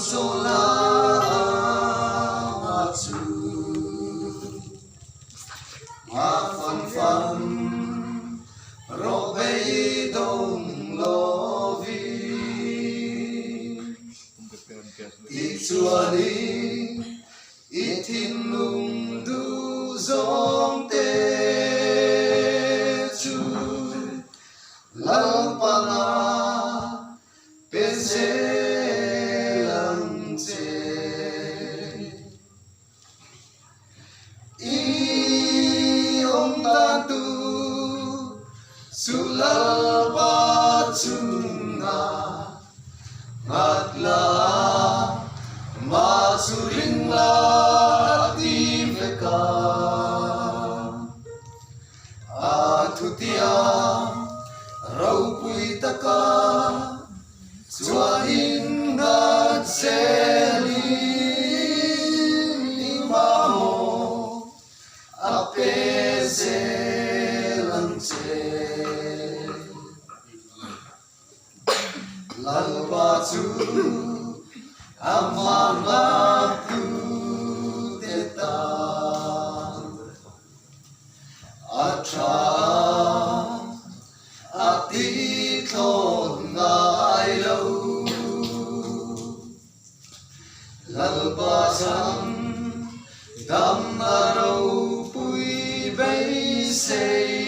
sola chu ma fan ro bay đông lo vi ít chua đi ít thiên lung du dòng tê chu lang pa na pense lang che i om ta tu sulal pa chunga matla masuring la tiveka athutia rau pui taka chuain ngat seli mamo ape zelang che lalpa chu amama tu teta atra ati thon ngai lo lalpa sam dam aro pui bay sei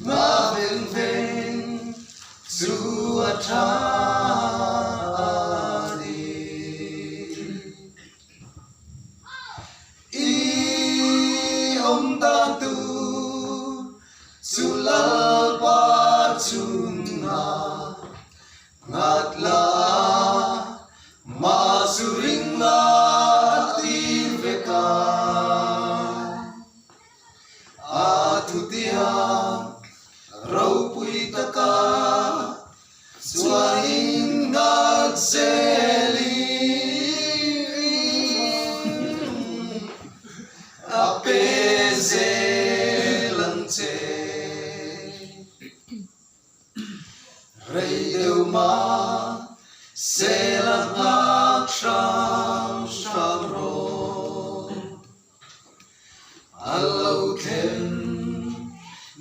ma ven ven su atra sulal pa chunga ngatla masuring la tiveka athutia rau pui taka chuain ngat seli ape zelang che rei deu ma se la ngak sham sham ro alo ken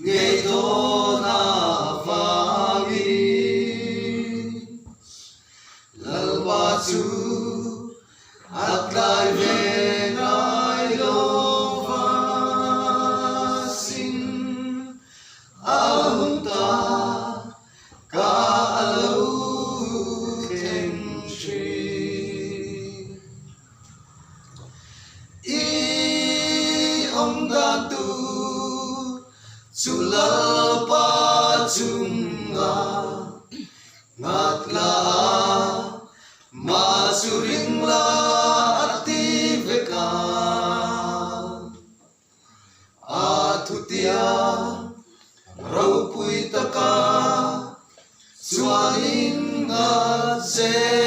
ngei do na vangi lalwa chu atlai ve ngai lo va sin ahunta ka alo ken tri i om da tu sulal pa chunga ngatla masuring la ativeka athutia rau pui taka chuain ngat se